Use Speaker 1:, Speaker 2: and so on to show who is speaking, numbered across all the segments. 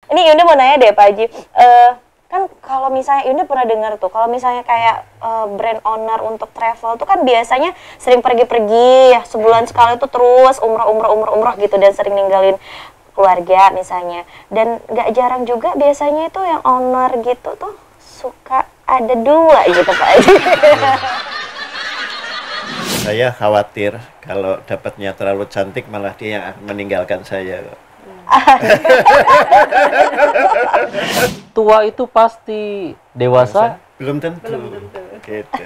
Speaker 1: Ini Yunda mau nanya deh Pak Haji, kan kalau misalnya Yunda pernah dengar tuh, kalau misalnya kayak brand owner untuk travel tuh kan biasanya sering pergi-pergi ya, sebulan sekali tuh terus umroh gitu dan sering ninggalin keluarga misalnya. Dan nggak jarang juga biasanya itu yang owner gitu tuh suka ada dua gitu Pak Haji.
Speaker 2: Saya khawatir kalau dapatnya terlalu cantik malah dia yang akan meninggalkan saya.
Speaker 3: Tua itu pasti dewasa?
Speaker 2: Belum tentu. Gitu.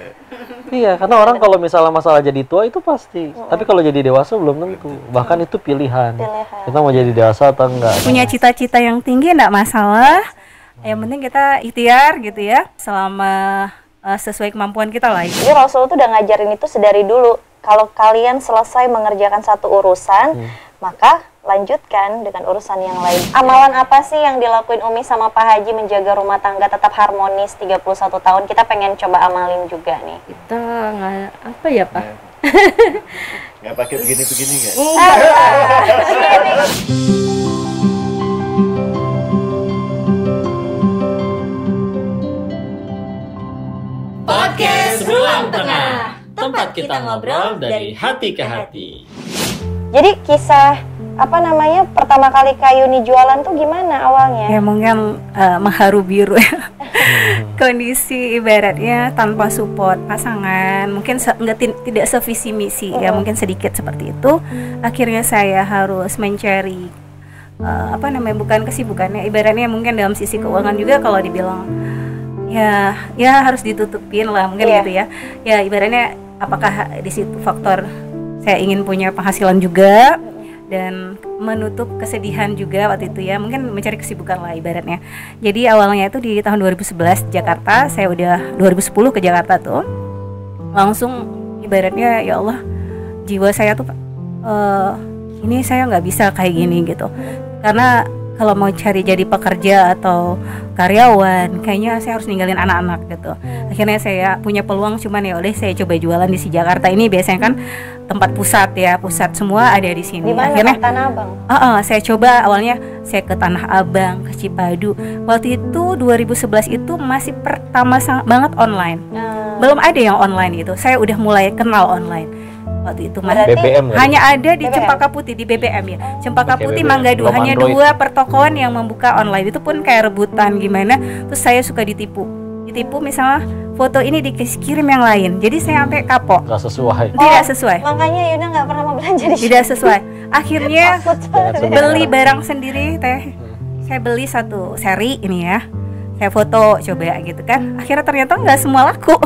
Speaker 3: Iya, karena orang kalau misalnya masalah jadi tua itu pasti. Tapi kalau jadi dewasa belum tentu. Bahkan itu pilihan. Kita mau jadi dewasa atau enggak.
Speaker 4: Punya cita-cita yang tinggi enggak masalah. Yang penting kita ikhtiar gitu ya. Selama sesuai kemampuan kita lah.
Speaker 1: Jadi Rasul tuh udah ngajarin itu sedari dulu. Kalau kalian selesai mengerjakan satu urusan, maka lanjutkan dengan urusan yang lain. Amalan apa sih yang dilakuin Umi sama Pak Haji menjaga rumah tangga tetap harmonis 31 tahun? Kita pengen coba amalin juga nih.
Speaker 5: Kita nggak apa ya Pak?
Speaker 2: Nggak pakai begini-begini nggak?
Speaker 6: Podcast Ruang Tengah, tempat kita ngobrol dari hati ke hati.
Speaker 1: Jadi kisah pertama kali Kak Yuni jualan tuh gimana awalnya?
Speaker 4: Ya mungkin mengharu biru ya. Kondisi ibaratnya tanpa support pasangan, mungkin tidak sevisi misi ya, mungkin sedikit seperti itu. Akhirnya saya harus mencari bukan kesibukannya, ibaratnya mungkin dalam sisi keuangan juga kalau dibilang ya harus ditutupin lah mungkin gitu ya. Ya ibaratnya apakah di situ faktor saya ingin punya penghasilan juga dan menutup kesedihan juga waktu itu ya, mungkin mencari kesibukan lah ibaratnya. Jadi awalnya itu di tahun 2011 Jakarta, saya udah 2010 ke Jakarta tuh langsung ibaratnya ya Allah, jiwa saya tuh ini saya nggak bisa kayak gini gitu, karena kalau mau cari jadi pekerja atau karyawan kayaknya saya harus ninggalin anak-anak gitu. Akhirnya saya punya peluang, cuman ya udah saya coba jualan di si Jakarta ini, biasanya kan tempat pusat semua ada di sini.
Speaker 1: Di mana?
Speaker 4: Akhirnya
Speaker 1: Tanah Abang.
Speaker 4: saya coba awalnya saya ke Tanah Abang, ke Cipadu. Waktu itu 2011 itu masih pertama banget online. Belum ada yang online itu. Saya udah mulai kenal online. Waktu itu
Speaker 3: BBM
Speaker 4: hanya ada di Cempaka Putih, di BBM ya. Cempaka Putih, Mangga 2, hanya Android. 2 pertokoan yang membuka online. Itu pun kayak rebutan gimana. Terus saya suka ditipu misalnya foto ini dikirim yang lain, jadi saya sampai kapok.
Speaker 3: Nggak sesuai.
Speaker 4: Tidak sesuai.
Speaker 1: Makanya Yuna nggak pernah mau belanja di sini.
Speaker 4: Tidak sesuai. Akhirnya beli barang sendiri teh. Saya beli satu seri ini ya. Saya foto coba gitu kan. Akhirnya ternyata nggak semua laku.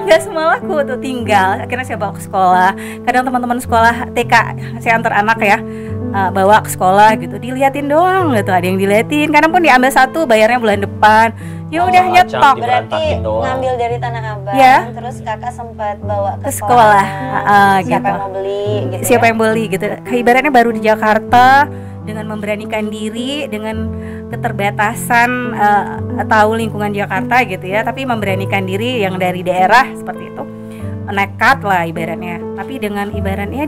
Speaker 4: Nggak semua laku tuh, tinggal. Akhirnya saya bawa ke sekolah. Kadang teman-teman sekolah TK saya antar anak ya, bawa ke sekolah gitu, diliatin doang gitu, ada yang diliatin. Kadang pun diambil satu, bayarnya bulan depan. Ya udah nyetok.
Speaker 1: Berarti ngambil dari Tanah Abang, terus kakak sempat bawa ke
Speaker 4: sekolah.
Speaker 1: Siapa
Speaker 4: Gitu.
Speaker 1: yang mau beli gitu.
Speaker 4: Siapa yang beli gitu. Ibaratnya baru di Jakarta, dengan memberanikan diri, dengan keterbatasan tahu lingkungan Jakarta gitu ya, tapi memberanikan diri yang dari daerah seperti itu, nekat lah ibaratnya. Tapi dengan ibaratnya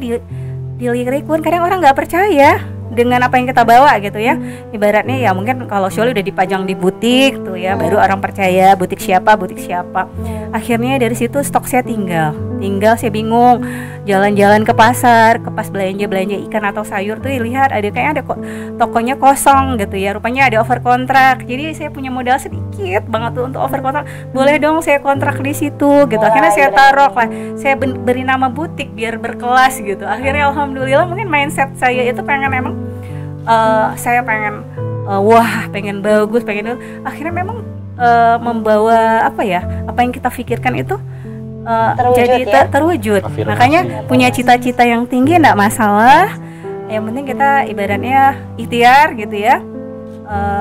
Speaker 4: dilirikun, kadang orang nggak percaya dengan apa yang kita bawa gitu ya. Ibaratnya ya mungkin kalau Sholi udah dipajang di butik tuh ya, baru orang percaya butik siapa. Akhirnya dari situ stok saya tinggal saya bingung, jalan-jalan ke pasar, ke pas belanja ikan atau sayur tuh lihat ada kayaknya ada tokonya kosong gitu ya, rupanya ada over kontrak. Jadi saya punya modal sedikit banget tuh untuk over kontrak, boleh dong saya kontrak di situ gitu. Akhirnya saya taruh lah, saya beri nama butik biar berkelas gitu. Akhirnya alhamdulillah mungkin mindset saya itu pengen emang saya pengen pengen bagus, akhirnya memang membawa apa yang kita pikirkan itu terwujud. Makanya punya cita-cita yang tinggi enggak masalah. Yang penting kita ibaratnya ikhtiar gitu ya,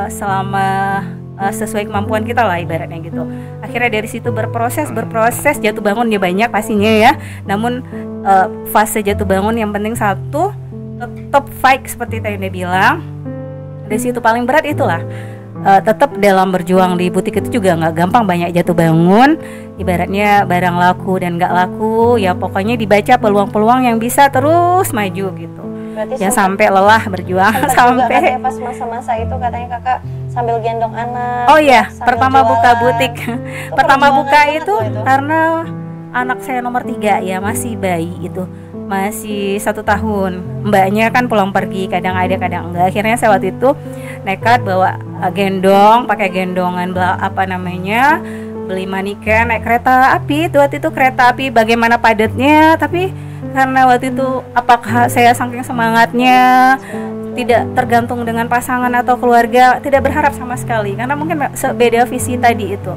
Speaker 4: selama sesuai kemampuan kita lah ibaratnya gitu. Akhirnya dari situ berproses, jatuh bangun ya banyak pastinya ya. Namun fase jatuh bangun yang penting satu, tetap fight seperti tadi udah bilang. Dari situ paling berat itulah. Tetap dalam berjuang di butik itu juga nggak gampang, banyak jatuh bangun, ibaratnya barang laku dan nggak laku ya, pokoknya dibaca peluang-peluang yang bisa terus maju gitu.
Speaker 1: Berarti
Speaker 4: ya sampai lelah berjuang
Speaker 1: sempat juga
Speaker 4: sampai
Speaker 1: katanya pas masa-masa itu katanya kakak sambil gendong anak.
Speaker 4: oh iya
Speaker 1: sambil
Speaker 4: pertama
Speaker 1: jualan.
Speaker 4: buka butik pertama
Speaker 1: perjuangan
Speaker 4: buka
Speaker 1: banget
Speaker 4: itu
Speaker 1: loh itu.
Speaker 4: karena anak saya nomor 3 ya masih bayi itu masih 1 tahun, mbaknya kan pulang pergi kadang ada kadang enggak. Akhirnya saya waktu itu nekat bawa gendong, pakai gendongan beli maniken naik kereta api. Waktu itu kereta api bagaimana padatnya, tapi karena waktu itu apakah saya saking semangatnya tidak tergantung dengan pasangan atau keluarga, tidak berharap sama sekali karena mungkin beda visi tadi itu.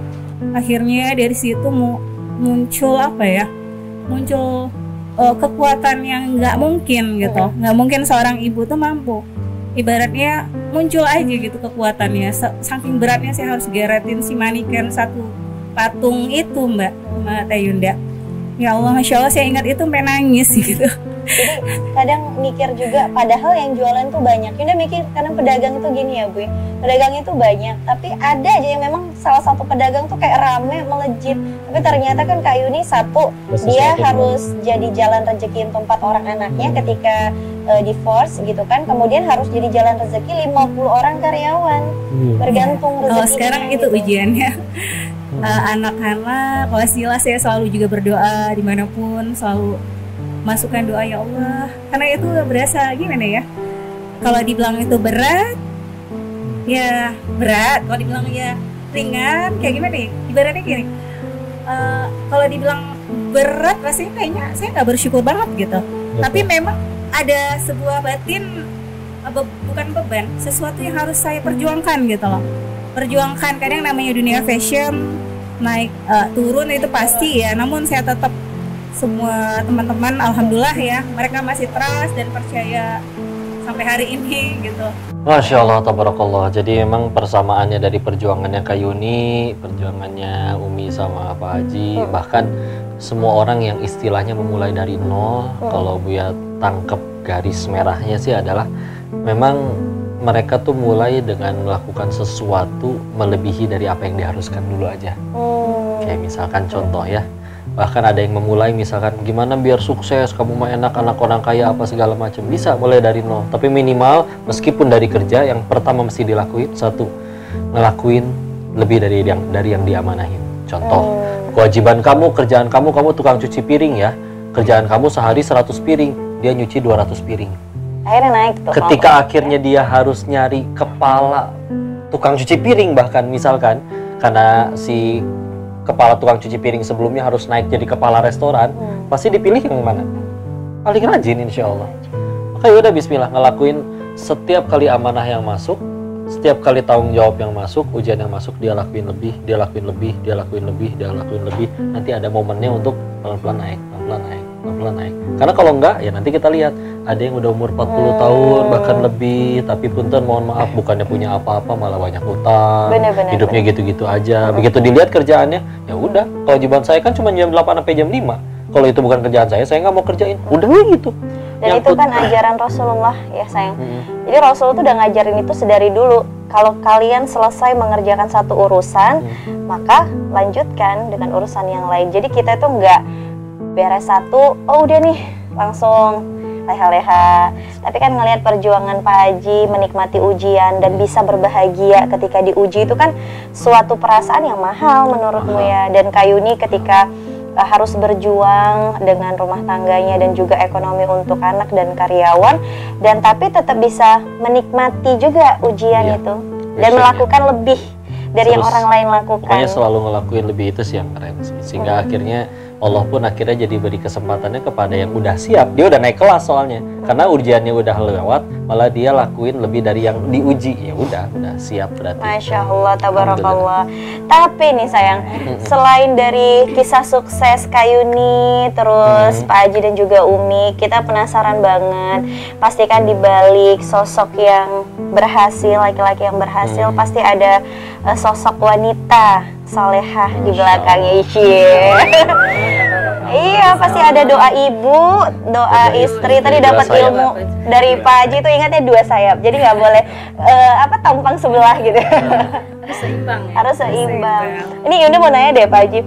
Speaker 4: Akhirnya dari situ muncul muncul kekuatan yang nggak mungkin gitu, nggak mungkin seorang ibu tuh mampu. Ibaratnya muncul aja gitu kekuatannya. Saking beratnya saya harus geretin si maniken satu patung itu Mbak Teh Yunda. Ya Allah, Masya Allah, saya ingat itu sampai nangis gitu.
Speaker 1: Jadi kadang mikir juga, padahal yang jualan tuh banyak. Yunda mikir karena pedagang itu gini ya Bu, pedagang itu banyak, tapi ada aja yang memang salah satu pedagang tuh kayak rame, melejit. Tapi ternyata kan Kak Yuni satu, dia harus jadi jalan rezeki untuk 4 orang anaknya ketika divorce gitu kan. Kemudian harus jadi jalan rezeki 50 orang karyawan. Bergantung rezekinya.
Speaker 4: Oh, sekarang itu
Speaker 1: gitu.
Speaker 4: ujiannya. Anak-anak, wasilah saya selalu juga berdoa dimanapun, selalu masukkan doa ya Allah, karena itu berasa gimana ya, kalau dibilang itu berat ya berat, kalau dibilang ya ringan kayak gimana ya, ibaratnya gini, kalau dibilang berat rasanya kayaknya saya nggak bersyukur banget gitu. Tapi memang ada sebuah batin, bukan beban, sesuatu yang harus saya perjuangkan gitu loh. Perjuangkan, kadang namanya dunia fashion naik turun itu pasti ya, namun saya tetap, semua teman-teman alhamdulillah ya, mereka masih trust dan percaya sampai hari ini gitu.
Speaker 3: Masya Allah, tabarakallah. Jadi memang persamaannya dari perjuangannya Kak Yuni, perjuangannya Umi sama Pak Haji, bahkan semua orang yang istilahnya memulai dari nol, kalau Buya tangkep garis merahnya sih adalah memang mereka tuh mulai dengan melakukan sesuatu melebihi dari apa yang diharuskan dulu aja. Kayak misalkan contoh ya, bahkan ada yang memulai misalkan gimana biar sukses, kamu mah enak anak orang kaya apa segala macam, bisa mulai dari nol. Tapi minimal meskipun dari kerja, yang pertama mesti dilakuin satu, ngelakuin lebih dari yang diamanahin. Contoh, kewajiban kamu, kerjaan kamu tukang cuci piring ya, kerjaan kamu sehari 100 piring, dia nyuci 200 piring.
Speaker 1: Akhirnya naik tuh.
Speaker 3: Ketika akhirnya dia harus nyari kepala tukang cuci piring, bahkan misalkan karena si kepala tukang cuci piring sebelumnya harus naik jadi kepala restoran, pasti dipilih yang mana? Paling rajin insya Allah. Maka yaudah bismillah, ngelakuin setiap kali amanah yang masuk, setiap kali tanggung jawab yang masuk, ujian yang masuk, dia lakuin lebih, dia lakuin lebih, dia lakuin lebih, dia lakuin lebih. Nanti ada momennya untuk pelan-pelan naik, pelan-pelan naik, pelan-pelan naik. Karena kalau enggak, ya nanti kita lihat ada yang udah umur 40 tahun bahkan lebih, tapi punten mohon maaf bukannya punya apa-apa malah banyak utang, hidupnya gitu-gitu aja. Begitu dilihat kerjaannya, ya udah, kewajiban saya kan cuma jam 8 sampai jam 5. Kalau itu bukan kerjaan saya nggak mau kerjain. Udah gitu.
Speaker 1: Dan itu kan ajaran Rasulullah ya sayang. Jadi Rasul tuh udah ngajarin itu sedari dulu. Kalau kalian selesai mengerjakan satu urusan, maka lanjutkan dengan urusan yang lain. Jadi kita tuh nggak beres satu, oh udah nih langsung leha-leha. Tapi kan ngelihat perjuangan Pak Haji menikmati ujian dan bisa berbahagia ketika diuji, itu kan suatu perasaan yang mahal menurutmu ya. Dan Kak Yuni ketika harus berjuang dengan rumah tangganya dan juga ekonomi untuk anak dan karyawan, dan tapi tetap bisa menikmati juga ujian itu dan melakukan lebih dari yang orang lain lakukan.
Speaker 3: Pokoknya selalu ngelakuin lebih, itu sih yang keren sih. Sehingga akhirnya Allah pun akhirnya jadi beri kesempatannya kepada yang udah siap. Dia udah naik kelas soalnya, karena ujiannya udah lewat, malah dia lakuin lebih dari yang diuji. Ya udah siap berarti.
Speaker 1: Masya Allah, tabarakallah. Tapi nih sayang, selain dari kisah sukses Kak Yuni, terus Pak Haji dan juga Umi, kita penasaran banget. Pastikan di balik sosok yang berhasil, laki-laki yang berhasil, pasti ada sosok wanita salehah di belakangnya. Iya, pasti ada doa ibu, doa istri. Tadi dapat ilmu dari Pak Haji itu, ingatnya 2 sayap. Jadi nggak boleh tampang sebelah gitu.
Speaker 5: Seimbang ya?
Speaker 1: Harus seimbang. Ini Yunda mau nanya deh Pak Haji,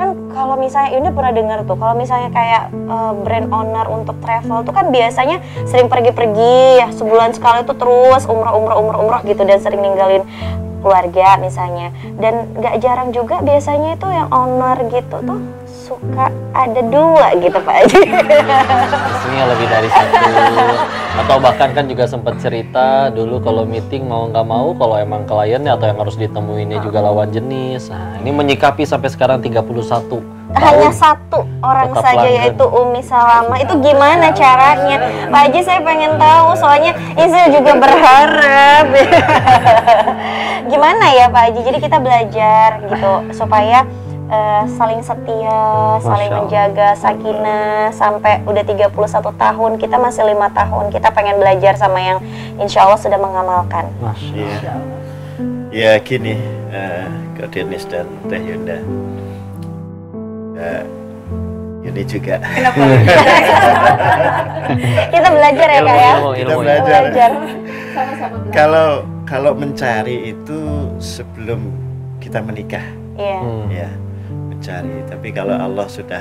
Speaker 1: kan kalau misalnya Yunda pernah dengar tuh, kalau misalnya kayak brand owner untuk travel tuh kan biasanya sering pergi-pergi ya, sebulan sekali tuh terus umroh gitu, dan sering ninggalin keluarga misalnya. Dan gak jarang juga biasanya itu yang owner gitu tuh suka ada 2 gitu Pak Haji.
Speaker 3: Biasanya lebih dari 1. Atau bahkan kan juga sempat cerita dulu kalau meeting mau nggak mau, kalau emang kliennya atau yang harus ditemuinnya juga lawan jenis. Nah, ini menyikapi sampai sekarang 31 tahun.
Speaker 1: Hanya 1 orang
Speaker 3: Tetap
Speaker 1: saja,
Speaker 3: pelanggan.
Speaker 1: yaitu Umi Salama. Itu gimana caranya Pak Haji? Saya pengen tahu, soalnya istri juga berharap. Gimana ya Pak Haji? Jadi kita belajar gitu supaya saling setia, saling menjaga, sakinah sampai udah 31 tahun, kita masih 5 tahun, kita pengen belajar sama yang insya Allah sudah mengamalkan.
Speaker 3: Masya Allah.
Speaker 2: Ya gini, Kak Denis dan Teh Yunda, ini juga
Speaker 1: Kita belajar ya Kak ya.
Speaker 2: Kita
Speaker 3: Ilmu.
Speaker 2: belajar.
Speaker 5: Sama-sama belajar.
Speaker 2: Kalau mencari itu sebelum kita menikah,
Speaker 1: Iya.
Speaker 2: ya mencari. Tapi kalau Allah sudah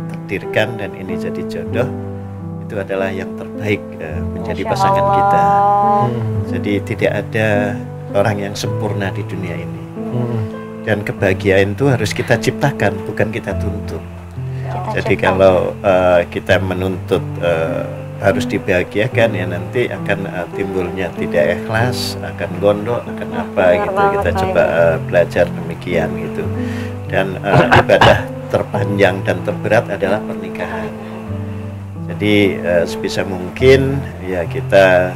Speaker 2: takdirkan dan ini jadi jodoh, itu adalah yang terbaik menjadi
Speaker 1: Masya
Speaker 2: pasangan
Speaker 1: Allah.
Speaker 2: kita. Jadi tidak ada orang yang sempurna di dunia ini. Dan kebahagiaan itu harus kita ciptakan, bukan kita tuntut. Jadi kalau kita menuntut harus dibahagiakan, ya nanti akan timbulnya tidak ikhlas, akan gondok, akan apa
Speaker 1: Benar
Speaker 2: gitu.
Speaker 1: banget,
Speaker 2: Kita
Speaker 1: Pak.
Speaker 2: coba belajar demikian gitu. Dan ibadah terpanjang dan terberat adalah pernikahan. Jadi sebisa mungkin ya kita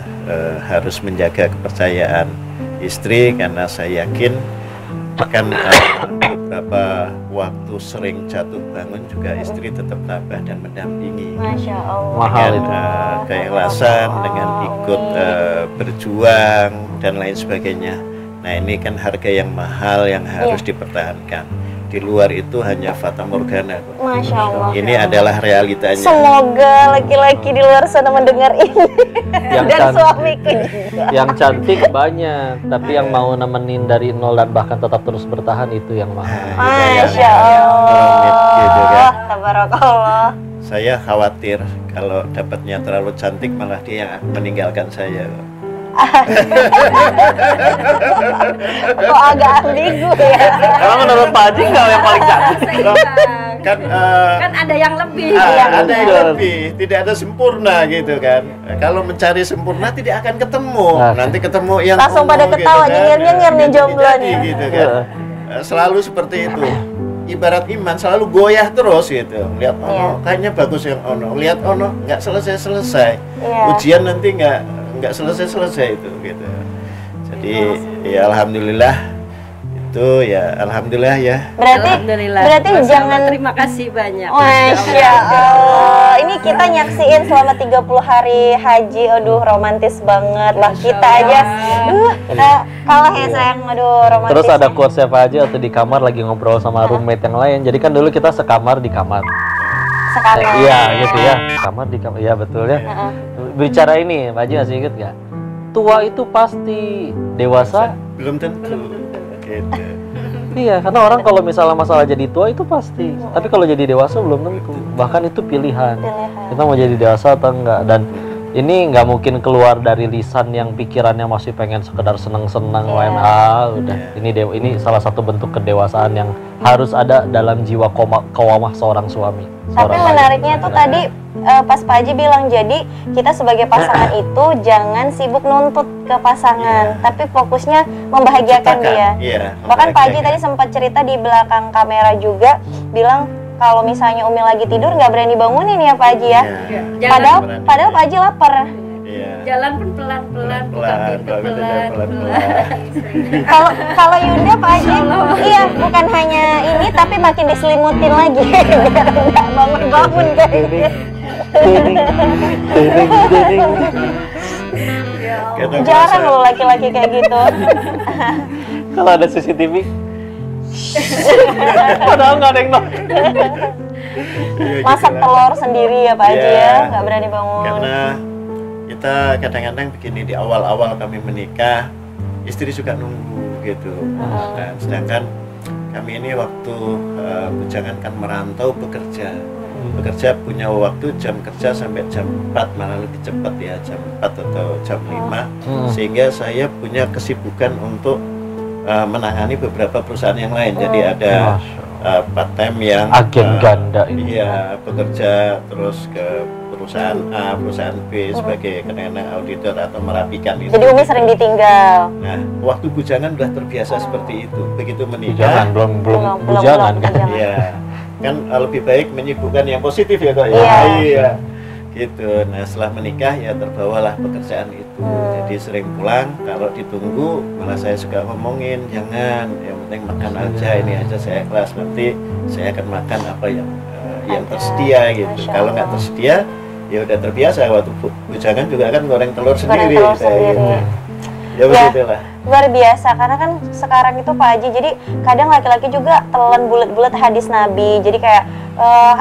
Speaker 2: harus menjaga kepercayaan istri, karena saya yakin bahkan beberapa waktu sering jatuh bangun juga istri tetap tabah dan mendampingi.
Speaker 1: Masya Allah.
Speaker 3: Mahal
Speaker 2: Dengan
Speaker 3: itu.
Speaker 2: keikhlasan, dengan ikut berjuang dan lain sebagainya. Nah ini kan harga yang mahal yang harus dipertahankan. Di luar itu hanya fata morgana.
Speaker 1: Masya Allah.
Speaker 2: Ini adalah realitanya.
Speaker 1: Semoga laki-laki di luar sana mendengar ini.
Speaker 3: Yang
Speaker 1: Dan
Speaker 3: can-
Speaker 1: suamiku juga.
Speaker 3: Yang cantik banyak, tapi yang mau nemenin dari nol dan bahkan tetap terus bertahan itu yang mahal.
Speaker 1: Masya
Speaker 2: Rumit gitu kan.
Speaker 1: Allah. Tabarakallah.
Speaker 2: Saya khawatir kalau dapatnya terlalu cantik malah dia yang akan meninggalkan saya.
Speaker 1: Kok agak ambigu ya.
Speaker 3: Emang menurut Pak Haji nggak yang paling cantik?
Speaker 2: Kan
Speaker 5: Kan ada yang lebih.
Speaker 2: ada yang lebih, tidak ada sempurna gitu kan. Kalau mencari sempurna tidak akan ketemu.
Speaker 3: Nah.
Speaker 2: Nanti ketemu yang
Speaker 1: Langsung pada
Speaker 2: gitu
Speaker 1: ketawa,
Speaker 2: kan.
Speaker 1: nyengir-nyengir nih
Speaker 2: Jadi
Speaker 1: jomblonya.
Speaker 2: gitu kan. Selalu seperti itu. Ibarat iman selalu goyah terus gitu. Lihat ono,
Speaker 1: Iya.
Speaker 2: kayaknya bagus yang ono. Lihat ono, nggak selesai-selesai.
Speaker 1: Iya.
Speaker 2: Ujian nanti nggak selesai-selesai itu gitu. Jadi ya alhamdulillah itu ya alhamdulillah ya.
Speaker 5: Alhamdulillah.
Speaker 1: Berarti
Speaker 5: Mas
Speaker 1: jangan.
Speaker 5: Salma, terima kasih banyak.
Speaker 1: Masya Allah. Ini kita nyaksiin selama 30 hari haji. Aduh romantis banget lah kita aja. Kalah ya sayang. Aduh romantis.
Speaker 3: Terus ada quotes Pak Haji atau di kamar lagi ngobrol sama roommate yang lain. Jadi kan dulu kita sekamar di kamar.
Speaker 1: Sekarang.
Speaker 3: Iya gitu ya. Kamar di kamar. Iya betul ya. Bicara ini, Pak Haji masih inget nggak? Tua itu pasti dewasa.
Speaker 2: Belum tentu. Gitu.
Speaker 3: Iya, karena orang kalau misalnya masalah jadi tua itu pasti. Tapi kalau jadi dewasa belum tentu. Bahkan itu pilihan. Kita mau jadi dewasa atau enggak. Dan ini nggak mungkin keluar dari lisan yang pikirannya masih pengen sekedar senang-senang main udah. Ini salah satu bentuk kedewasaan yang harus ada dalam jiwa kawamah seorang suami.
Speaker 1: Tapi
Speaker 3: seorang
Speaker 1: menariknya
Speaker 3: ayah.
Speaker 1: tuh tadi pas Pak Haji bilang, jadi kita sebagai pasangan itu jangan sibuk nuntut ke pasangan, tapi fokusnya membahagiakan dia.
Speaker 2: Iya,
Speaker 1: Bahkan Pak Haji
Speaker 2: membahagiakan.
Speaker 1: tadi sempat cerita di belakang kamera juga bilang kalau misalnya Umi lagi tidur nggak berani bangunin ya Pak Haji ya.
Speaker 2: Iya.
Speaker 1: Padahal Pak Haji lapar.
Speaker 2: Iya.
Speaker 5: Jalan pun pelan-pelan, buka pintu pelan-pelan.
Speaker 1: Kalau Yunda Pak Haji, iya bukan hanya ini tapi makin diselimutin lagi biar nggak bangun-bangun kayaknya.
Speaker 2: Kadang
Speaker 1: Jarang
Speaker 2: merasa-
Speaker 1: loh laki-laki kayak gitu.
Speaker 3: Kalau ada CCTV, padahal nggak ada yang nonton.
Speaker 2: Iya,
Speaker 1: Masak
Speaker 2: gitu lah.
Speaker 1: telur sendiri ya Pak Haji
Speaker 2: Iya.
Speaker 1: ya, nggak berani bangun.
Speaker 2: Karena kita kadang-kadang begini, di awal-awal kami menikah, istri suka nunggu gitu. Nah, sedangkan kami ini waktu bujangan kan merantau bekerja punya waktu jam kerja sampai jam 4, malah lebih cepat ya, jam 4 atau jam 5, sehingga saya punya kesibukan untuk menangani beberapa perusahaan yang lain. Jadi ada part time yang
Speaker 3: agen ganda ini.
Speaker 2: Iya, bekerja terus ke perusahaan A, perusahaan B sebagai kadang-kadang auditor atau merapikan itu.
Speaker 1: Jadi Umi sering ditinggal.
Speaker 2: Nah, waktu bujangan udah terbiasa seperti itu. Begitu menikah,
Speaker 3: belum bujangan kan.
Speaker 2: Iya. Kan lebih baik menyibukkan yang positif ya kok ya. Iya. Gitu. Nah, setelah menikah ya terbawalah pekerjaan itu. Jadi sering pulang, kalau ditunggu malah saya suka ngomongin, jangan, yang penting makan aja, ini aja saya ikhlas, nanti saya akan makan apa yang tersedia gitu. Kalau nggak tersedia ya udah terbiasa, waktu bujangan juga kan goreng telur sendiri. Gitu. Ya begitulah.
Speaker 1: Luar biasa, karena kan sekarang itu Pak Haji, jadi kadang laki-laki juga telan bulat-bulat hadis Nabi. Jadi kayak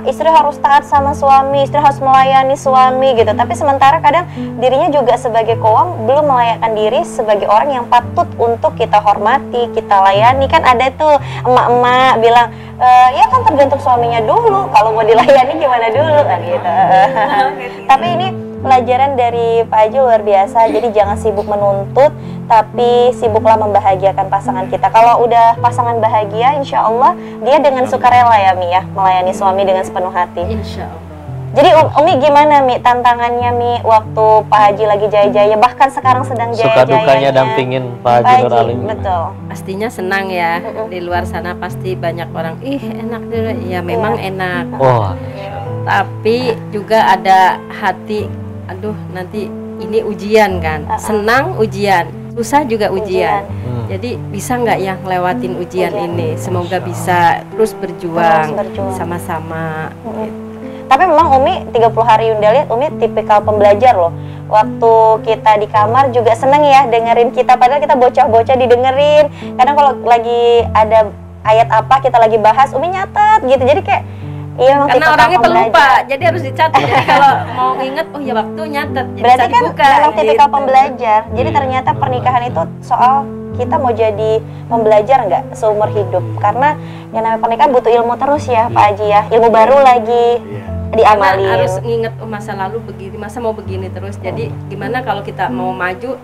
Speaker 1: istri harus taat sama suami, istri harus melayani suami gitu. Tapi sementara kadang dirinya juga sebagai kaum belum melayakkan diri sebagai orang yang patut untuk kita hormati, kita layani. Kan ada tuh emak-emak bilang, ya kan tergantung suaminya dulu, kalau mau dilayani gimana dulu kan gitu. Tapi ini pelajaran dari Pak Haji luar biasa. Jadi jangan sibuk menuntut, tapi sibuklah membahagiakan pasangan kita. Kalau udah pasangan bahagia, insya Allah dia dengan sukarela ya Mi ya, melayani suami dengan sepenuh hati.
Speaker 5: Insya Allah.
Speaker 1: Jadi Umi gimana Mi tantangannya Mi waktu Pak Haji lagi jaya-jaya, bahkan sekarang sedang jaya-jayanya?
Speaker 3: Suka dukanya dampingin Pak Haji Nur Alim.
Speaker 1: Betul.
Speaker 5: Pastinya senang ya. Di luar sana pasti banyak orang, ih enak dulu. Ya memang enak.
Speaker 3: Wah.
Speaker 5: Tapi juga ada hati, aduh nanti ini ujian kan. Senang ujian, susah juga ujian. Jadi bisa nggak yang lewatin ujian ini? Semoga bisa terus berjuang sama-sama.
Speaker 1: Tapi memang Umi 30 hari Yunda lihat Umi tipikal pembelajar loh. Waktu kita di kamar juga seneng ya dengerin kita, padahal kita bocah-bocah didengerin. Kadang kalau lagi ada ayat apa kita lagi bahas, Umi nyatet gitu. Jadi kayak iya,
Speaker 5: karena orangnya pelupa, jadi harus dicatat. Jadi kalau mau inget, oh ya waktu nyatet.
Speaker 1: Berarti kan memang tipikal pembelajar. Jadi ternyata pernikahan itu soal kita mau jadi pembelajar nggak seumur hidup. Karena yang namanya pernikahan butuh ilmu terus ya Pak Haji ya. Ilmu baru lagi diamalin.
Speaker 5: Karena harus nginget, oh masa lalu begini, masa mau begini terus. Jadi gimana kalau kita mau maju,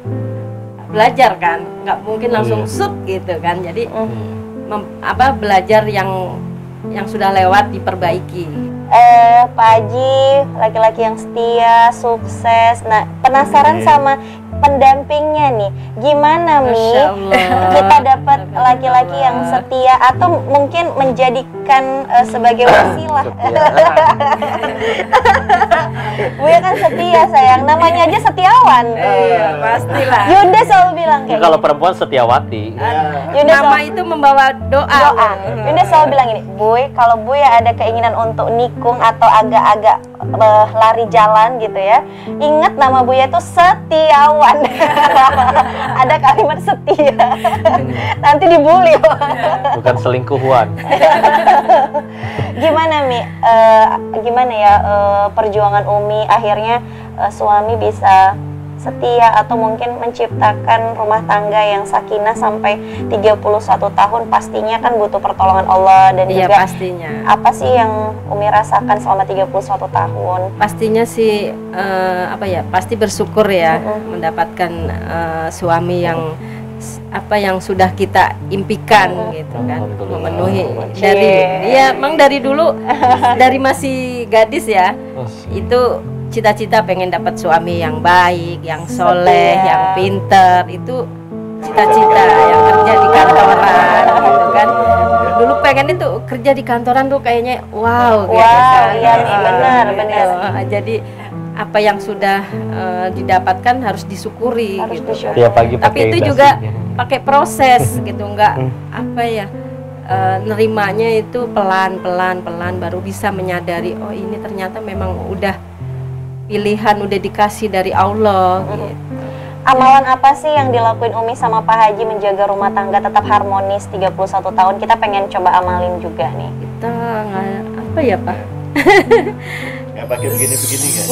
Speaker 5: belajar kan? Nggak mungkin langsung sut gitu kan. Jadi belajar yang sudah lewat diperbaiki.
Speaker 1: Pak Haji laki-laki yang setia, sukses. Nah, penasaran sama pendampingnya nih, gimana Mi kita dapat laki-laki yang setia atau mungkin menjadikan sebagai wasilah? Buya kan setia sayang, namanya aja setiawan.
Speaker 5: Iya pastilah.
Speaker 1: Yunda selalu bilang kayak
Speaker 3: kalau perempuan setiawati.
Speaker 1: Yunda
Speaker 5: nama itu membawa doa.
Speaker 1: Yunda selalu bilang ini, Buy, kalau Buya ada keinginan untuk nikung atau agak-agak lari jalan gitu ya, ingat nama Buya itu Setiawan. Ada kalimat setia. Nanti dibully.
Speaker 3: Bukan selingkuhan.
Speaker 1: Gimana Mi? Gimana ya perjuangan Umi akhirnya suami bisa setia atau mungkin menciptakan rumah tangga yang sakinah sampai 31 tahun, pastinya kan butuh pertolongan Allah dan
Speaker 5: iya,
Speaker 1: juga
Speaker 5: pastinya.
Speaker 1: Apa sih yang Umi rasakan selama 31 tahun?
Speaker 5: Pastinya sih pasti bersyukur ya mendapatkan suami yang yang sudah kita impikan gitu kan, memenuhi dari dulu dari masih gadis ya, itu cita-cita pengen dapat suami yang baik, yang soleh, yang pinter, itu cita-cita, yang kerja di kantoran gitu kan. Dulu pengen itu kerja di kantoran tuh kayaknya wow gitu.
Speaker 1: Iya benar.
Speaker 5: Jadi apa yang sudah didapatkan harus disyukuri gitu.
Speaker 3: Tiap pagi
Speaker 5: tapi itu juga pakai proses gitu, enggak nerimanya itu pelan baru bisa menyadari, oh ini ternyata memang udah pilihan, udah dikasih dari Allah gitu.
Speaker 1: Amalan apa sih yang dilakuin Umi sama Pak Haji menjaga rumah tangga tetap harmonis 31 tahun? Kita pengen coba amalin juga nih.
Speaker 5: Kita apa ya Pak?
Speaker 2: Nggak pakai begini-begini kan?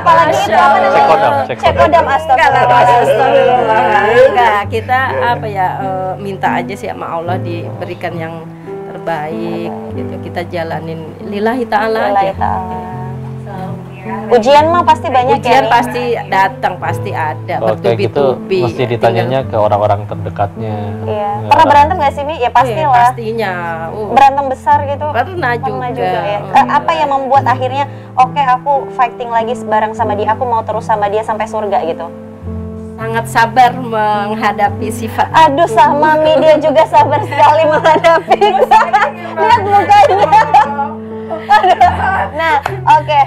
Speaker 1: Apalagi itu apa namanya?
Speaker 3: Cek kodam.
Speaker 1: Astagfirullah.
Speaker 5: kita apa ya minta aja sih sama Allah diberikan yang terbaik gitu, kita jalanin lillahi ta'ala
Speaker 1: Lillahi
Speaker 5: aja.
Speaker 1: ta'ala. Ujian mah pasti banyak
Speaker 5: Ujian
Speaker 1: ya.
Speaker 5: pasti datang, pasti ada,
Speaker 3: Kalau kayak gitu
Speaker 5: bertubi-tubi.
Speaker 3: mesti ditanyanya ke orang-orang terdekatnya.
Speaker 1: Iya.
Speaker 3: Ya,
Speaker 1: Pernah berantem gak sih, Mi? Ya
Speaker 5: Iya,
Speaker 1: pastilah.
Speaker 5: pastinya.
Speaker 1: Berantem besar gitu.
Speaker 5: Pernah juga.
Speaker 1: ya. Apa yang membuat akhirnya oke, aku fighting lagi bareng sama dia, aku mau terus sama dia sampai surga gitu?
Speaker 5: Sangat sabar menghadapi sifat.
Speaker 1: Aduh, sama Mi, dia juga sabar sekali menghadapi. Lihat mukanya. Nah, oke.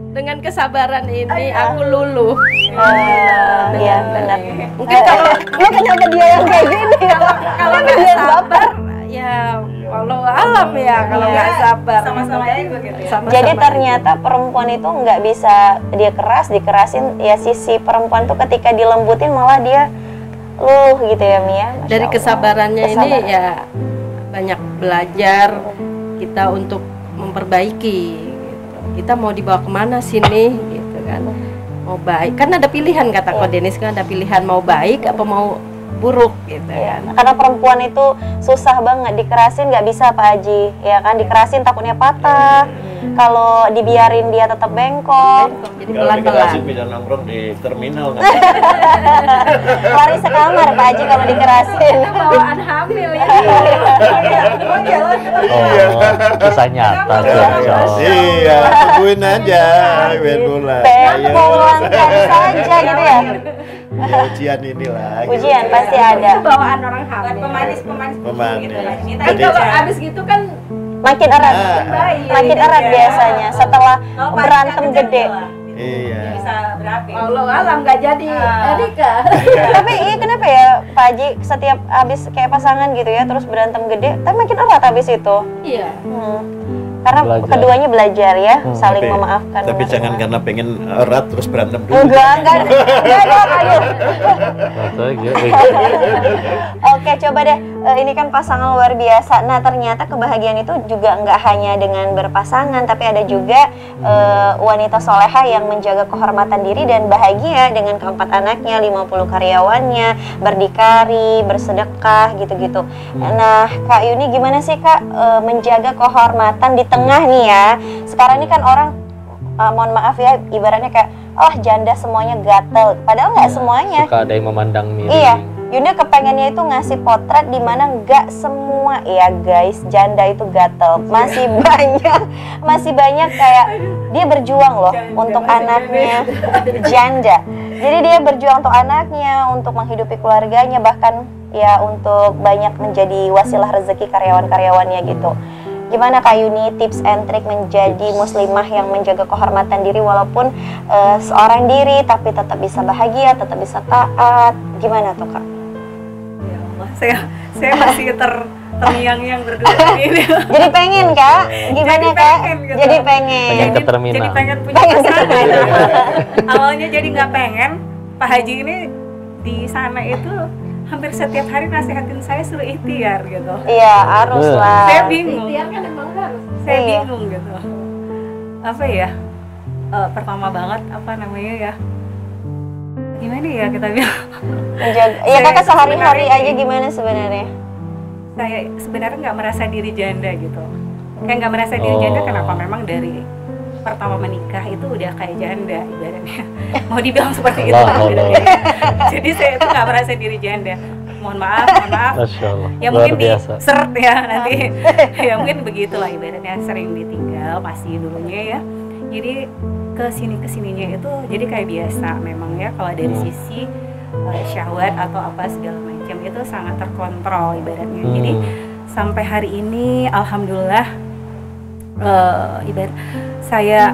Speaker 5: Dengan kesabaran ini aku luluh.
Speaker 1: Iya, benar.
Speaker 5: Mungkin kalau
Speaker 1: Lu kenapa dia yang kayak gini?
Speaker 5: kalau nggak sabar ya walau alam ya, kalau nggak sabar sama-sama gitu ya.
Speaker 1: Jadi ternyata perempuan itu nggak bisa dia dikerasin, ya sisi perempuan tuh ketika dilembutin malah dia gitu ya, Mia.
Speaker 5: Dari kesabarannya ini ya banyak belajar kita untuk memperbaiki gitu. Kita mau dibawa kemana sini gitu kan, mau baik kan ada pilihan, kata Ko Denis kan ada pilihan mau baik apa mau buruk gitu kan.
Speaker 1: Karena perempuan itu susah banget dikerasin, nggak bisa Pak Haji, ya kan, dikerasin takutnya patah. Kalau dibiarin dia tetap bengkok.
Speaker 5: Jadi
Speaker 2: Kalau
Speaker 5: pelan-pelan.
Speaker 2: dikerasin bisa nongkrong di terminal kan.
Speaker 1: Lari sekamar Pak Haji kalau dikerasin.
Speaker 5: Bawaan hamil ya.
Speaker 3: Kisah nyata cocok.
Speaker 2: Iya, tungguin aja, biar pulang.
Speaker 1: Pulangkan saja gitu ya.
Speaker 2: Ya, ujian inilah.
Speaker 1: Ujian pasti ada.
Speaker 5: Bawaan orang hamil.
Speaker 7: Pemanis
Speaker 2: Pemanis.
Speaker 7: Tapi kalau abis gitu kan
Speaker 1: Makin erat,
Speaker 7: baik.
Speaker 1: makin erat
Speaker 7: Ya.
Speaker 1: biasanya setelah
Speaker 7: Kalau panitia
Speaker 1: berantem
Speaker 7: kecil
Speaker 1: gede.
Speaker 7: lah,
Speaker 2: Iya.
Speaker 7: bisa berapi.
Speaker 5: Allah alam nggak jadi Erika.
Speaker 1: Tapi iya, kenapa ya Pak Haji setiap habis kayak pasangan gitu ya terus berantem gede, tapi makin erat habis itu.
Speaker 5: Iya.
Speaker 1: Karena
Speaker 3: Belajar.
Speaker 1: keduanya belajar ya, saling
Speaker 2: Tapi-
Speaker 1: memaafkan.
Speaker 2: Tapi jangan karena pengen erat terus berantem dulu.
Speaker 1: Enggak dong, aduh. Oke, coba deh. Ini kan pasangan luar biasa. Nah, ternyata kebahagiaan itu juga nggak hanya dengan berpasangan, tapi ada juga wanita soleha yang menjaga kehormatan diri dan bahagia dengan keempat anaknya, 50 karyawannya, berdikari, bersedekah, gitu-gitu. Nah, Kak Yuni gimana sih Kak menjaga kehormatan di tengah nih ya? Sekarang ini kan orang, mohon maaf ya, ibaratnya kayak, oh janda semuanya gatel. Padahal nggak semuanya.
Speaker 3: Suka ada yang memandang miring.
Speaker 1: Iya, Yunda kepengennya itu ngasih potret di mana nggak semua ya guys, janda itu gatel. Masih banyak kayak dia berjuang loh untuk anaknya, janda. Jadi dia berjuang untuk anaknya, untuk menghidupi keluarganya, bahkan ya untuk banyak menjadi wasilah rezeki karyawan-karyawannya gitu. Gimana Kak Yuni tips and trik menjadi muslimah yang menjaga kehormatan diri walaupun seorang diri tapi tetap bisa bahagia, tetap bisa taat. Gimana tuh Kak?
Speaker 4: Ya Allah, saya masih terngiang-ngiang berdua ini.
Speaker 1: Jadi pengen Kak? Gimana
Speaker 4: Jadi
Speaker 1: Kak?
Speaker 4: pengen gitu.
Speaker 1: Jadi pengen.
Speaker 3: Pengen ke terminal.
Speaker 4: Jadi pengen punya pasangan. Awalnya jadi nggak pengen. Pak Haji ini di sana itu hampir setiap hari nasihatin saya suruh ikhtiar gitu.
Speaker 1: Iya, harus lah.
Speaker 4: Saya bingung.
Speaker 5: Ikhtiar kan emang harus.
Speaker 4: Saya
Speaker 1: Iya.
Speaker 4: bingung gitu. Apa ya? Pertama banget apa namanya ya? Gimana ya kita bilang?
Speaker 1: Menjaga. Ya
Speaker 4: Saya
Speaker 1: Kakak sehari-hari
Speaker 4: sebenarnya-
Speaker 1: aja gimana sebenarnya?
Speaker 4: Saya sebenarnya nggak merasa diri janda gitu. Kayak nggak merasa diri janda kenapa? Memang dari pertama menikah itu udah kayak janda ibaratnya. Mau dibilang seperti itu lah
Speaker 3: Allah.
Speaker 4: ibaratnya. Jadi saya itu nggak merasa diri janda. Mohon maaf.
Speaker 3: Masya Allah.
Speaker 4: Ya
Speaker 3: Luar
Speaker 4: mungkin di
Speaker 3: biasa.
Speaker 4: seret ya nanti. Ya mungkin begitulah ibaratnya, sering ditinggal pasti dulunya ya. Jadi kesininya itu jadi kayak biasa memang ya, kalau dari sisi syahwat atau apa segala macam itu sangat terkontrol ibaratnya. Jadi sampai hari ini alhamdulillah ibarat saya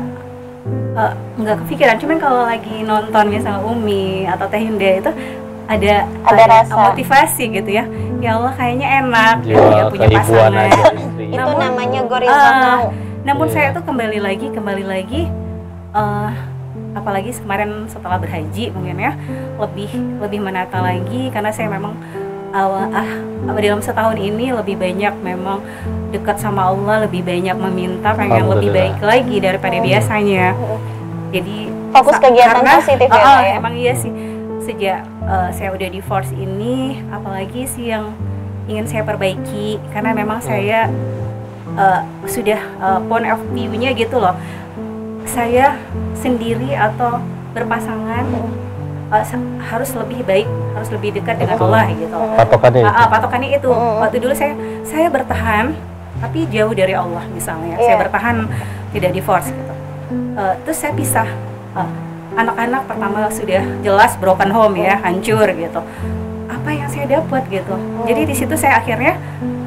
Speaker 4: nggak kepikiran, cuman kalau lagi nonton misalnya Umi atau Teh Hinda itu ada
Speaker 1: rasa.
Speaker 4: motivasi gitu ya. Ya Allah kayaknya enak gitu
Speaker 3: Jiwa
Speaker 4: ya punya
Speaker 3: keibuan
Speaker 4: pasangan.
Speaker 3: aja istri.
Speaker 1: Itu
Speaker 4: Namun-
Speaker 1: namanya gorizonal.
Speaker 4: Namun
Speaker 3: Iya.
Speaker 4: saya tuh kembali lagi apalagi kemarin setelah berhaji mungkin ya lebih menata lagi, karena saya memang dalam setahun ini lebih banyak memang dekat sama Allah, lebih banyak meminta, pengen lebih baik lagi daripada biasanya. Jadi
Speaker 1: Fokus kegiatan
Speaker 4: karena-
Speaker 1: positif ya, Kak, ya?
Speaker 4: emang iya sih. sejak saya udah divorce ini, apalagi sih yang ingin saya perbaiki, karena memang saya sudah point of view-nya gitu loh, saya sendiri atau berpasangan harus lebih baik, harus lebih dekat dengan Allah gitu.
Speaker 3: Patokannya itu.
Speaker 4: Patokannya itu. Waktu dulu saya bertahan tapi jauh dari Allah misalnya. Saya bertahan tidak divorce gitu. Terus saya pisah. Anak-anak pertama sudah jelas broken home ya, hancur gitu. Apa yang saya dapat gitu. Jadi di situ saya akhirnya,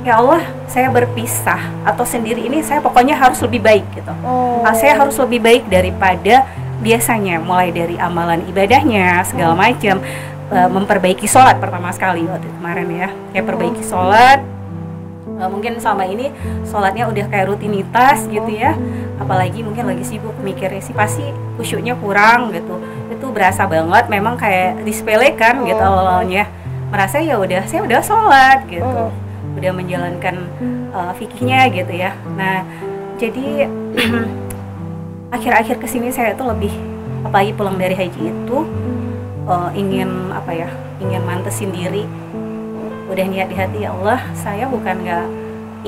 Speaker 4: ya Allah, saya berpisah atau sendiri ini saya pokoknya harus lebih baik gitu. Saya harus lebih baik daripada biasanya, mulai dari amalan ibadahnya segala macam, memperbaiki sholat pertama sekali waktu kemarin ya. Saya perbaiki sholat. Mungkin selama ini sholatnya udah kayak rutinitas gitu ya, apalagi mungkin lagi sibuk mikirnya sih pasti khusyuknya kurang gitu. Itu berasa banget, memang kayak disepelekan gitu awalnya, merasa ya udah, saya udah sholat gitu, udah menjalankan fikihnya gitu ya. Nah jadi akhir-akhir kesini saya tuh lebih, apalagi pulang dari haji itu ingin apa ya, ingin mantesin diri. Udah niat di hati, ya Allah, saya bukan nggak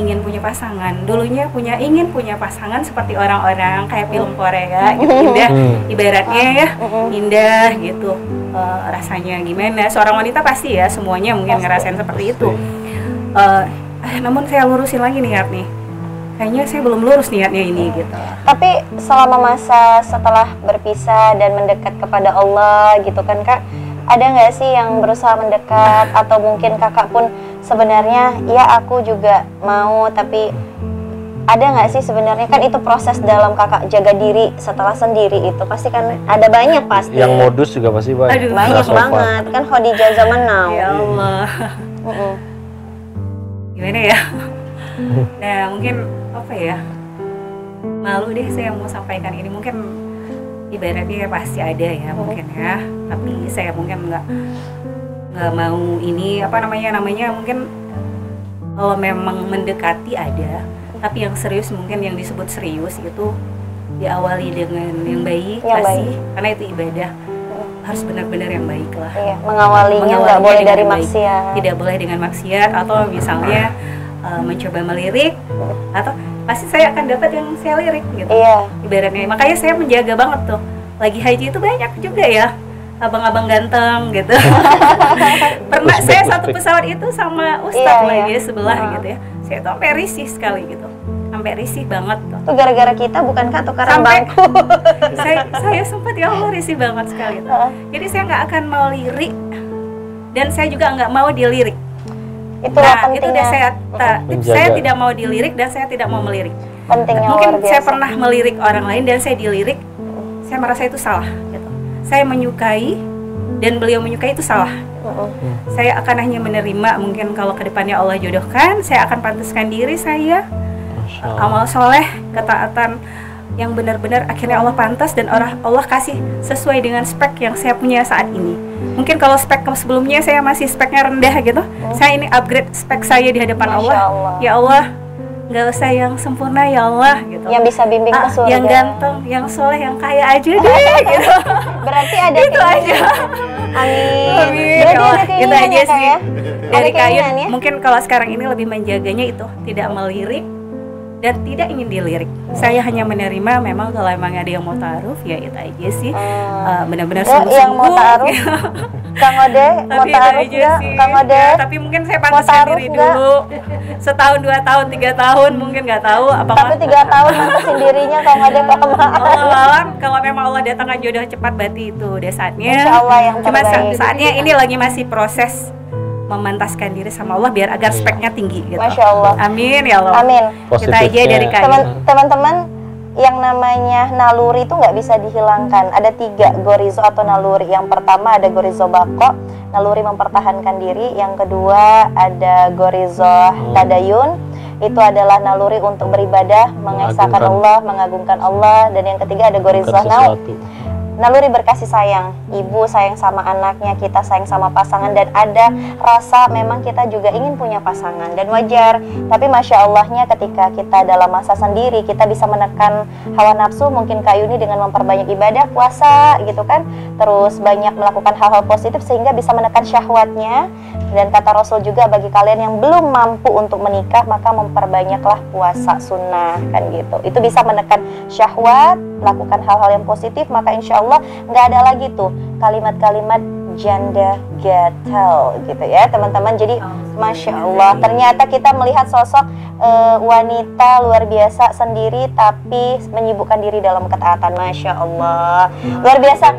Speaker 4: ingin punya pasangan. Dulunya ingin punya pasangan seperti orang-orang kayak film Korea gitu, indah, ibaratnya ya, indah gitu. Rasanya gimana? Seorang wanita pasti ya, semuanya mungkin ngerasain seperti itu. Namun saya lurusin lagi niat nih. Kayaknya saya belum lurus niatnya ini gitu.
Speaker 1: Tapi selama masa setelah berpisah dan mendekat kepada Allah gitu kan Kak, ada nggak sih yang berusaha mendekat, atau mungkin kakak pun sebenarnya ya aku juga mau, tapi ada nggak sih sebenarnya, kan itu proses dalam kakak jaga diri setelah sendiri itu pasti kan ada banyak pasti.
Speaker 3: Yang modus juga pasti banyak.
Speaker 4: Aduh,
Speaker 1: banyak banget kan, Khadijah zaman now.
Speaker 4: Ya Allah. Gimana ya? Nah mungkin apa ya, malu deh saya mau sampaikan ini, mungkin ibaratnya pasti ada ya mungkin ya, tapi saya mungkin nggak mau ini apa namanya mungkin kalau memang mendekati ada, tapi yang serius mungkin yang disebut serius itu diawali dengan yang baik pasti, karena itu ibadah harus benar-benar yang baik lah.
Speaker 1: Iya, mengawalinya nggak boleh dari maksiat,
Speaker 4: tidak boleh dengan maksiat, atau misalnya mencoba melirik, atau pasti saya akan dapat yang saya lirik gitu.
Speaker 1: Iya.
Speaker 4: Ibaratnya, makanya saya menjaga banget tuh. Lagi haji itu banyak juga ya abang-abang ganteng gitu. Pernah saya satu pesawat itu sama Ustadz lagi sebelah gitu ya. Saya tuh sampai risih sekali gitu. Sampai risih banget tuh.
Speaker 1: Itu gara-gara kita bukan Kak tukaran bangku.
Speaker 4: saya sempat, ya Allah, risih banget sekali tuh. Jadi saya nggak akan mau lirik, dan saya juga nggak mau dilirik.
Speaker 1: Itulah
Speaker 4: itu udah saya tidak mau dilirik dan saya tidak mau melirik.
Speaker 1: Pentingnya
Speaker 4: mungkin
Speaker 1: luar biasa.
Speaker 4: Saya pernah melirik orang lain dan saya dilirik, saya merasa itu salah gitu. Saya menyukai dan beliau menyukai, itu salah. Saya akan hanya menerima, mungkin kalau kedepannya Allah jodohkan, saya akan pantaskan diri saya amal soleh, ketaatan yang benar-benar akhirnya Allah pantas, dan Allah kasih sesuai dengan spek yang saya punya saat ini. Mungkin kalau spek sebelumnya saya masih speknya rendah gitu, saya ini upgrade spek saya di hadapan Allah. Ya Allah, nggak usah yang sempurna ya Allah gitu,
Speaker 1: yang bisa bimbing ke surga,
Speaker 4: yang ganteng, yang soleh, yang kaya aja deh gitu.
Speaker 1: Berarti ada
Speaker 4: itu aja.
Speaker 1: Amin.
Speaker 4: Berarti itu aja sih
Speaker 1: ya?
Speaker 4: dari kain ya? Mungkin kalau sekarang ini lebih menjaganya itu, tidak melirik dan tidak ingin dilirik. Saya hanya menerima, memang kalau emang ada yang mau ta'aruf ya itu aja sih. Benar-benar sungguh-sungguh.
Speaker 1: Yang mau ta'aruf, Kang Ode, mau ta'aruf nggak? Kang Ode.
Speaker 4: Ya, tapi mungkin saya pantaskan diri dulu. Setahun, 2 tahun, 3 tahun mungkin nggak tahu.
Speaker 1: Tapi 3 tahun pantasin dirinya Kang Ode kelamaan.
Speaker 4: Allah alam, kalau memang Allah datangkan jodoh cepat, berarti itu udah saatnya.
Speaker 1: Insya Allah yang
Speaker 4: Cuma
Speaker 1: terbaik.
Speaker 4: saatnya ini lagi masih proses memantaskan diri sama Allah biar agar speknya tinggi gitu.
Speaker 1: Masya Allah.
Speaker 4: Amin ya Allah.
Speaker 1: Amin.
Speaker 4: Kita aja dari kain.
Speaker 1: Teman-teman, yang namanya naluri itu nggak bisa dihilangkan. Ada 3 gorizo atau naluri. Yang pertama ada gorizo bako, naluri mempertahankan diri. Yang kedua ada gorizo tadayun, itu adalah naluri untuk beribadah, mengesahkan Allah, mengagungkan Allah. Dan yang ketiga ada gorizo naluri berkasih sayang. Ibu sayang sama anaknya, kita sayang sama pasangan, dan ada rasa memang kita juga ingin punya pasangan, dan wajar. Tapi Masya Allahnya ketika kita dalam masa sendiri, kita bisa menekan hawa nafsu, mungkin Kak Yuni dengan memperbanyak ibadah, puasa gitu kan, terus banyak melakukan hal-hal positif sehingga bisa menekan syahwatnya. Dan kata Rasul juga, bagi kalian yang belum mampu untuk menikah, maka memperbanyaklah puasa sunnah, kan gitu. Itu bisa menekan syahwat, lakukan hal-hal yang positif, maka insya Allah nggak ada lagi tuh kalimat-kalimat janda gatal gitu ya teman-teman. Jadi Masya Allah, ternyata kita melihat sosok wanita luar biasa sendiri tapi menyibukkan diri dalam ketaatan. Masya Allah, luar biasa,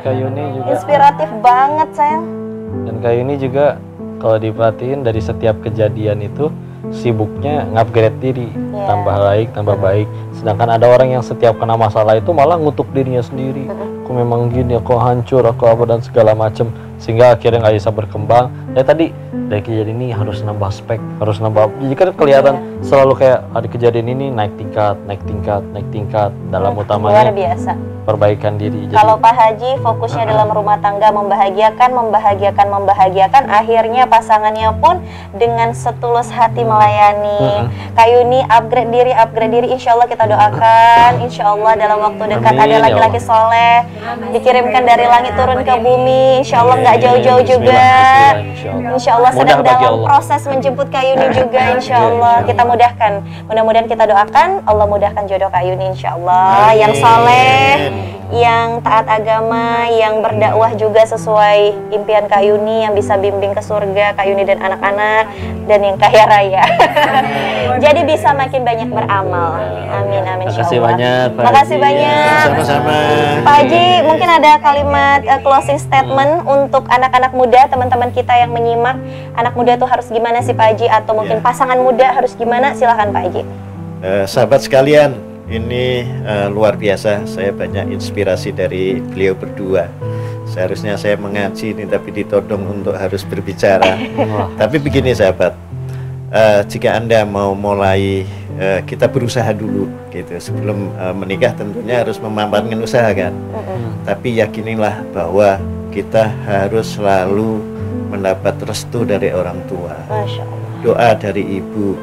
Speaker 1: inspiratif banget sayang.
Speaker 3: Dan Kak Yuni juga kalau diperhatiin dari setiap kejadian itu sibuknya ngupgrade diri, tambah baik. Sedangkan ada orang yang setiap kena masalah itu malah ngutuk dirinya sendiri. Aku memang gini, aku hancur, aku apa dan segala macam, sehingga akhirnya nggak bisa berkembang. Ya tadi dari kejadian ini harus nambah spek, harus nambah. Jadi kan kelihatan selalu kayak ada kejadian ini naik tingkat dalam utamanya
Speaker 1: luar biasa
Speaker 3: perbaikan diri. Jadi,
Speaker 1: kalau Pak Haji fokusnya dalam rumah tangga, membahagiakan, akhirnya pasangannya pun dengan setulus hati melayani. Kak Yuni upgrade diri, insya Allah kita doakan, insya Allah dalam waktu dekat ada laki-laki soleh dikirimkan dari langit turun ke bumi, insya Allah nggak jauh-jauh juga, insya Allah sedang dalam proses menjemput Kak Yuni juga, insya Allah kita mudahkan, mudah-mudahan kita doakan Allah mudahkan jodoh Kak Yuni, insya Allah yang soleh, yang taat agama, yang berdakwah juga sesuai impian Kak Yuni, yang bisa bimbing ke surga Kak Yuni dan anak-anak, dan yang kaya raya. Jadi bisa makin banyak beramal. Amin amin.
Speaker 3: Makasih banyak.
Speaker 1: Makasih banyak.
Speaker 2: Sama-sama.
Speaker 1: Pak Haji, mungkin ada kalimat closing statement untuk anak-anak muda, teman-teman kita yang menyimak. Anak muda tuh harus gimana sih Pak Haji, atau mungkin pasangan muda harus gimana? Silahkan Pak Haji.
Speaker 2: Sahabat sekalian, ini luar biasa. Saya banyak inspirasi dari beliau berdua. Seharusnya saya mengaji ini, tapi ditodong untuk harus berbicara. Tapi begini sahabat, jika Anda mau mulai, kita berusaha dulu gitu. Sebelum menikah tentunya harus memampatkan usaha kan. Tapi yakinilah bahwa kita harus selalu mendapat restu dari orang tua, doa dari ibu,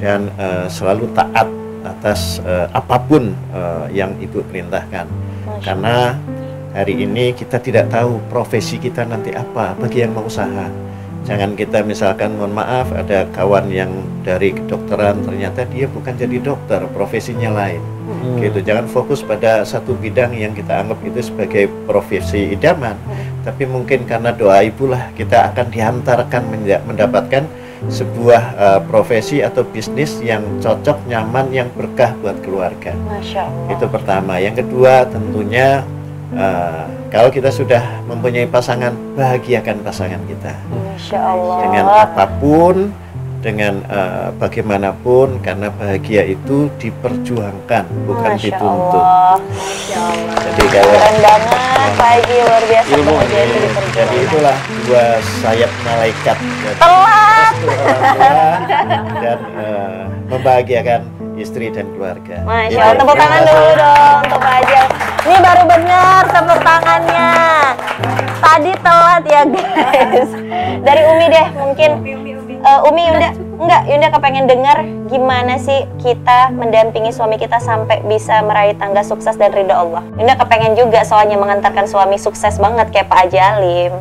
Speaker 2: dan selalu taat atas apapun yang ibu perintahkan. Karena hari ini kita tidak tahu profesi kita nanti apa, bagi yang mau usaha. Jangan kita misalkan, mohon maaf, ada kawan yang dari kedokteran ternyata dia bukan jadi dokter, profesinya lain. Gitu. Jangan fokus pada satu bidang yang kita anggap itu sebagai profesi idaman. Tapi mungkin karena doa ibulah kita akan dihantarkan mendapatkan sebuah profesi atau bisnis yang cocok, nyaman, yang berkah buat keluarga.
Speaker 1: Masya Allah.
Speaker 2: Itu pertama. Yang kedua tentunya kalau kita sudah mempunyai pasangan, bahagiakan pasangan kita.
Speaker 1: Masya Allah.
Speaker 2: Dengan apapun, dengan bagaimanapun, karena bahagia itu diperjuangkan, bukan
Speaker 1: Masya
Speaker 2: dituntut.
Speaker 1: Allah. Masya Allah.
Speaker 2: Jadi kalau
Speaker 1: keren banget Pak Haji, luar biasa. Bahagia itu diperjuangkan.
Speaker 2: jadi itulah dua sayap malaikat.
Speaker 1: Telat.
Speaker 2: Dan membahagiakan istri dan keluarga.
Speaker 1: Masya Allah, tepuk tangan dulu dong untuk Pak Haji. Ini baru benar tepuk tangannya. Tadi telat ya guys. Dari Umi deh mungkin. Umi Yunda kepengen dengar gimana sih kita mendampingi suami kita sampai bisa meraih tangga sukses dan ridho Allah. Yunda kepengen juga soalnya mengantarkan suami sukses banget kayak Pak Haji Alim.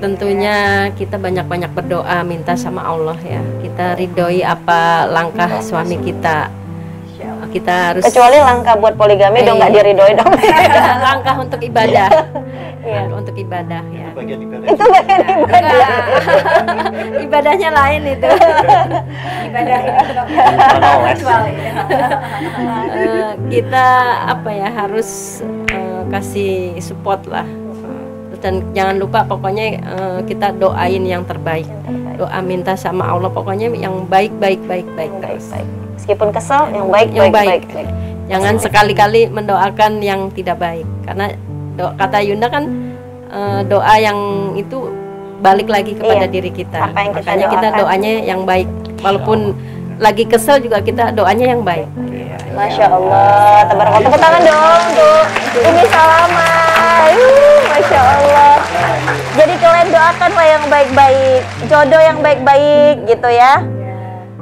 Speaker 5: Tentunya kita banyak-banyak berdoa, minta sama Allah ya. Kita ridhoi apa langkah suami kita. Kita harus,
Speaker 1: kecuali langkah buat poligami dong, nggak diridhoi dong.
Speaker 5: langkah untuk ibadah. Untuk ibadah ya.
Speaker 2: Itu bagian ibadah.
Speaker 1: Itu bagian ibadah.
Speaker 5: Ibadahnya lain itu. Kita apa ya, harus kasih support lah. Dan jangan lupa pokoknya kita doain yang terbaik. Doa minta sama Allah pokoknya yang baik terus.
Speaker 1: Meskipun kesel, yang baik.
Speaker 5: Jangan sekali-kali mendoakan yang tidak baik. Karena kata Yunda kan doa yang itu balik lagi kepada diri kita.
Speaker 1: Apa yang
Speaker 5: Makanya kita doanya yang baik. Walaupun lagi kesel juga kita doanya yang baik.
Speaker 1: Masya Allah, tabarakallah. Tepuk tangan dong tuh Umi Salama. Masya Allah. Jadi kalian doakanlah yang baik-baik, jodoh yang baik-baik gitu ya.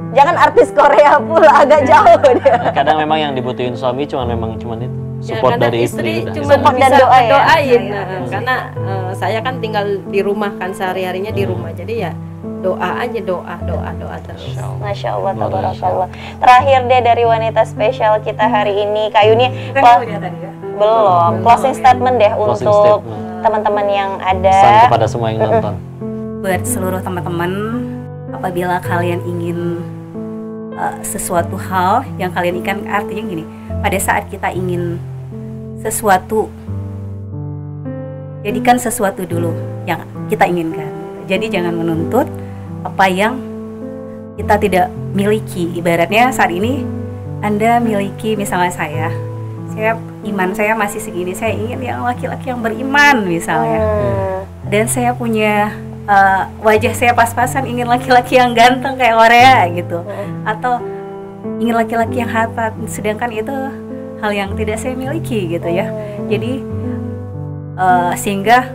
Speaker 1: Jangan artis Korea pula, agak jauh dia.
Speaker 3: Kadang memang yang dibutuhin suami cuman itu support
Speaker 5: ya,
Speaker 3: dari istri udah.
Speaker 5: cuma
Speaker 1: Support dan
Speaker 5: bisa
Speaker 1: doa ya?
Speaker 5: doain. Karena saya kan tinggal di rumah kan, sehari-harinya di rumah, jadi ya doa aja, doa terus.
Speaker 1: Masya Allah, tabarakallah. Terakhir deh dari wanita spesial kita hari ini, Kak Yuni. Belum. Closing statement deh
Speaker 3: Closing
Speaker 1: untuk
Speaker 3: statement.
Speaker 1: teman-teman yang
Speaker 3: Pesan
Speaker 1: ada.
Speaker 3: kepada semua yang nonton.
Speaker 4: Buat seluruh teman-teman, apabila kalian ingin sesuatu hal yang kalian inginkan, artinya gini, pada saat kita ingin sesuatu, jadikan sesuatu dulu yang kita inginkan. Jadi jangan menuntut apa yang kita tidak miliki. Ibaratnya saat ini Anda miliki, misalnya saya iman saya masih segini, saya ingin yang laki-laki yang beriman misalnya, dan saya punya wajah saya pas-pasan, ingin laki-laki yang ganteng kayak Korea gitu, atau ingin laki-laki yang hatat, sedangkan itu hal yang tidak saya miliki gitu ya. Jadi sehingga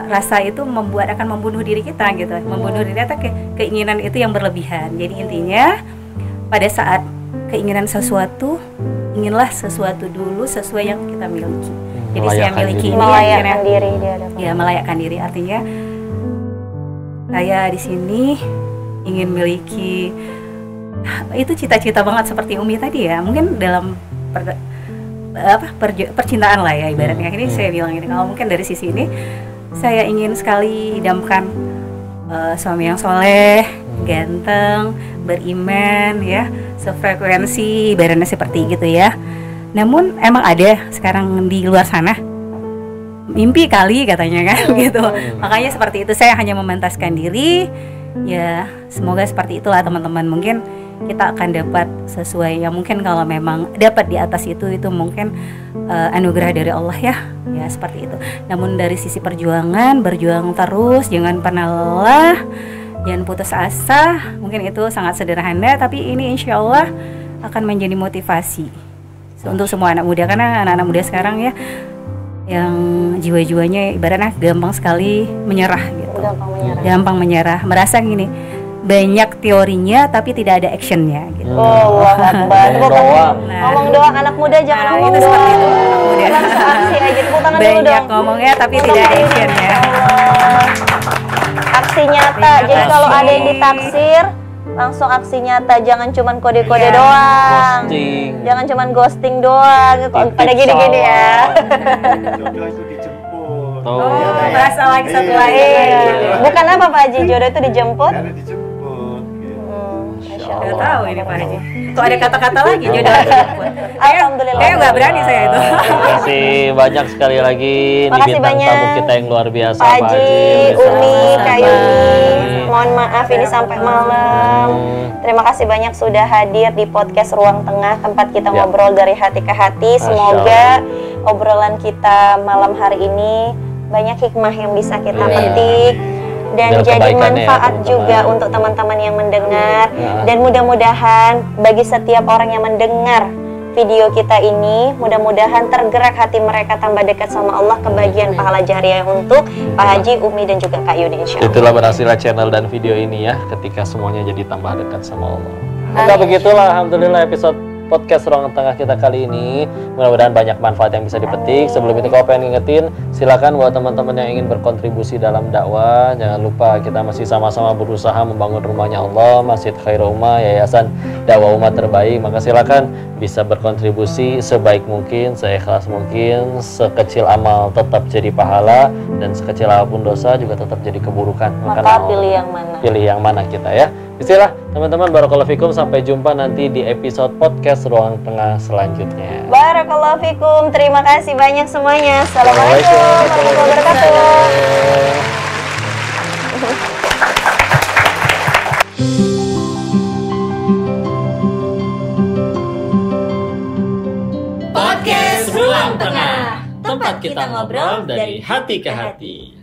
Speaker 4: rasa itu akan membunuh diri kita gitu, membunuh diri kita, keinginan itu yang berlebihan. Jadi intinya pada saat keinginan sesuatu, inginlah sesuatu dulu sesuai yang kita miliki. Jadi saya miliki ini,
Speaker 1: melayakkan diri dia.
Speaker 4: Ya, melayakkan diri artinya saya di sini ingin miliki, itu cita-cita banget seperti Umi tadi ya. Mungkin dalam percintaan lah ya ibaratnya. Ini saya bilang ini, kalau mungkin dari sisi ini saya ingin sekali idamkan suami yang soleh, ganteng, beriman ya, sefrekuensi, ibaratnya seperti gitu ya. Namun emang ada sekarang di luar sana mimpi kali katanya kan gitu. Makanya seperti itu, saya hanya memantaskan diri ya. Semoga seperti itulah teman-teman. Mungkin kita akan dapat sesuai yang mungkin, kalau memang dapat di atas itu mungkin anugerah dari Allah ya seperti itu. Namun dari sisi perjuangan, berjuang terus, jangan pernah lelah, jangan putus asa. Mungkin itu sangat sederhana, tapi ini insya Allah akan menjadi motivasi untuk semua anak muda, karena anak-anak muda sekarang ya yang jiwa-jiwanya ibaratnya gampang sekali menyerah gitu. Gampang menyerah, merasa gini, banyak teorinya tapi tidak ada actionnya gitu.
Speaker 1: Allahu Akbar. Ngomong doang anak muda, jangan ngomong
Speaker 4: itu
Speaker 1: doang.
Speaker 4: seperti itu, anak muda.
Speaker 1: Langsung aksi aja, tepuk tangan dulu
Speaker 4: Banyak
Speaker 1: dong.
Speaker 4: ngomongnya tapi tidak ada actionnya.
Speaker 1: Aksi nyata. Jadi kalau ada yang ditaksir, langsung aksi nyata, jangan cuman kode-kode doang.
Speaker 3: Ghosting.
Speaker 1: Jangan cuman ghosting doang. Pada gini-gini ya.
Speaker 2: Jodoh itu dijemput.
Speaker 4: Bahasa lagi satu lagi.
Speaker 1: Bukan apa Pak Haji, jodoh itu dijemput.
Speaker 2: Karena dijemput. Gitu.
Speaker 1: Masya
Speaker 4: Nggak
Speaker 1: Allah.
Speaker 4: tahu ini Pak Haji. Kok ada kata-kata lagi jodoh?
Speaker 1: Alhamdulillah.
Speaker 4: Kayak nggak berani saya itu.
Speaker 3: Terima kasih banyak sekali lagi di
Speaker 1: Makasih
Speaker 3: bintang
Speaker 1: banyak.
Speaker 3: tamu kita yang luar biasa,
Speaker 1: Pak Haji, Umi, Kak Yuni. Mohon maaf ini sampai malam. Terima kasih banyak sudah hadir di podcast Ruang Tengah, tempat kita
Speaker 3: Ya.
Speaker 1: ngobrol dari hati ke hati. Semoga obrolan kita malam hari ini banyak hikmah yang bisa kita petik dan
Speaker 3: Dan
Speaker 1: jadi
Speaker 3: kebaikannya ya,
Speaker 1: manfaat
Speaker 3: teman-teman.
Speaker 1: juga untuk teman-teman yang mendengar.
Speaker 3: Ya.
Speaker 1: Dan mudah-mudahan bagi setiap orang yang mendengar video kita ini, mudah-mudahan tergerak hati mereka tambah dekat sama Allah, kebagian pahala jariah untuk Pak Haji, Umi, dan juga Kak Yuni insya Allah.
Speaker 3: Itulah berhasilnya channel dan video ini ya, ketika semuanya jadi tambah dekat sama Allah. Maka begitulah, alhamdulillah episode podcast Ruang Tengah kita kali ini. Mudah-mudahan banyak manfaat yang bisa dipetik. Sebelum itu kalau pengen ngingetin, silakan buat teman-teman yang ingin berkontribusi dalam dakwah, jangan lupa kita masih sama-sama berusaha membangun rumahnya Allah, Masjid Khairul Ummah, Yayasan Dakwah Umat Terbaik. Maka silakan bisa berkontribusi sebaik mungkin, seikhlas mungkin. Sekecil amal tetap jadi pahala, dan sekecil apapun dosa juga tetap jadi keburukan.
Speaker 1: Maka pilih yang mana?
Speaker 3: Pilih yang mana kita ya. Bismillah teman-teman, barakallahu fikum, sampai jumpa nanti di episode podcast Ruang Tengah selanjutnya.
Speaker 1: Barakallahu fikum. Terima kasih banyak semuanya. Assalamualaikum warahmatullahi wabarakatuh.
Speaker 6: Podcast Ruang Tengah, tempat kita ngobrol dari hati ke hati.